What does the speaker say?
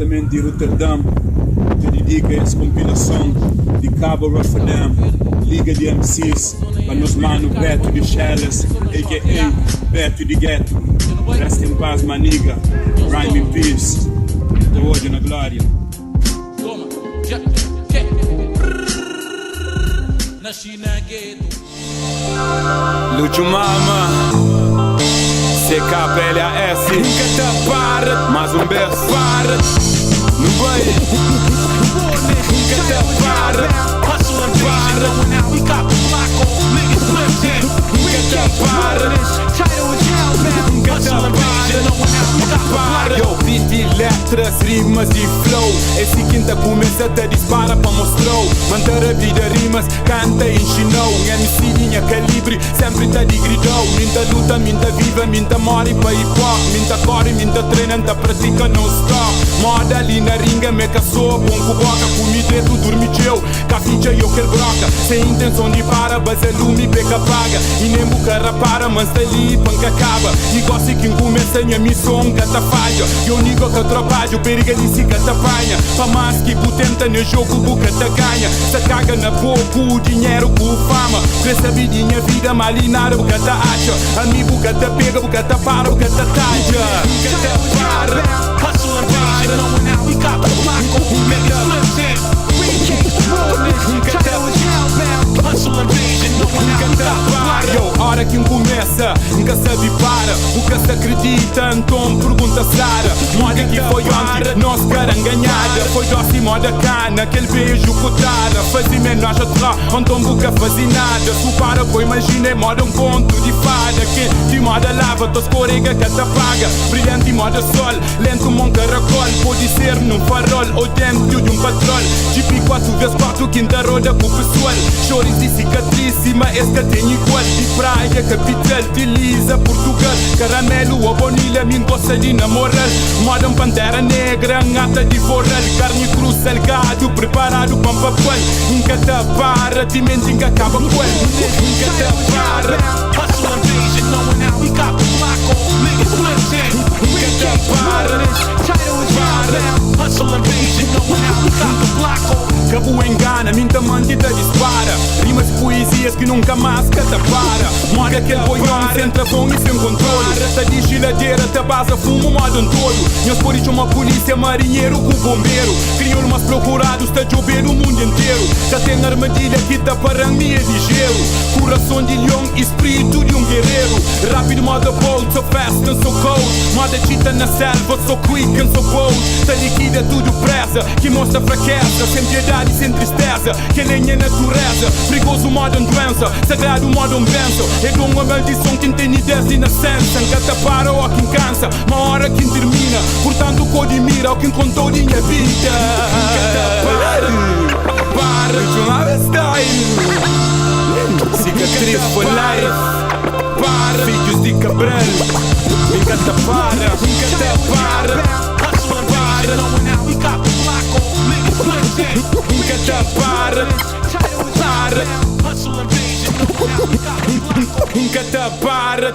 diretamente de Rotterdam, te dedica essa compilação de Cabo Rotterdam, Liga de MCs, para nos mano Beto de Shellas, a.k.a. Beto de Ghetto. Resta em paz, maniga, rhyme in peace, até hoje na glória. Lúcio Mama, CKPLAS, nunca te para, mais beijo para, no banho, nunca te para, hustle and para, we got the block on, niggas flipped nunca te para, nunca te para, yo beat e letras, rimas e flow, esse quinta começa a dispara para mostrou, manter a vida rimas, canta e ensinou, MC linha calibre, sempre tá de gridou, minta luta, minta viva, minta mori para hip hop, minta corre, minta treina, minta pratica não stop, moda ali na ringa, me caçou, bom com boca, comida tu dorme teu, caficha eu quero broca, sem intenção de para, base lume, beca paga, e nem buca rapara, mas tá ali, panca acaba, e gosta quem começa minha missão, gata falha, eu nigo que trabalho, periga ali se gata panha, pa mais que potenta no jogo, buca ta ganha, se caga na boca, o dinheiro com fama, cresce vidinha vida, malinar, buca ta acha, amigo buca ta pega, buca ta para, buca ta talha, buca ta para, hustle and para, knowing how we got the block on, make it flip buca ta para, hustle and vision, knowing how we got the block, yo, hora que começa, nunca sabe para, buca se acredita, então pergunta Sara, moda que foi ontem, nós caranganhada, foi doce moda cana, aquele beijo cotada, fazia menor atrás, então buca fazia nada, tu para, pô, imagina, moda conto de fada, que de moda lava, tua escorrega que te apaga, brilhante moda sol, lento mon caracol, pode ser num farol, ou dentro de patrol, GP 4x4, quinta roda com o pessoal, chores de cicatriz, mas esta tem igual, de praia, capital, de Lisa, Portugal, caramelo ou bonilha, me gosta de namorar, moda pantera negra, ngata de forral, carne cruz, salgado, preparado para papel, nunca te para, de mendiga acaba com ele, nunca te para, hustle and vision, knowing how we got the block on, niggas flipped nunca te para, hustle and vision, knowing how we got the block on. Cabo engana, minta mantida dispara, rimas poesias que nunca mais que te para, moda aquele boião sem travão e sem controle, tá de giladeira, tá base fumo, moda todo, meus poris uma polícia, marinheiro com bombeiro, criou mas procurados, tá chover o mundo inteiro, tá tem armadilha que tá parando me é ligeiro, coração de leão, espírito de guerreiro, rápido moda bold, so fast and so cold, moda chita na selva, so quick and so bold, tá liquida tudo presa, que mostra fraqueza, sem piedade e sem tristeza, que nem é natureza, perigoso modo doença, sagrado modo benção, é de uma maldição que tem desde nascença, nunca te para ou quem cansa, uma hora que termina, portanto code mira o que contou de minha vida, nunca te para, de uma style, cicatriz for life, para, filhos de Cabral, nunca te para, nunca te para, hustle and para, knowing how we got the block on, niggas flipped nunca te para, hustle and vision, knowing how we got the block on, nunca te para,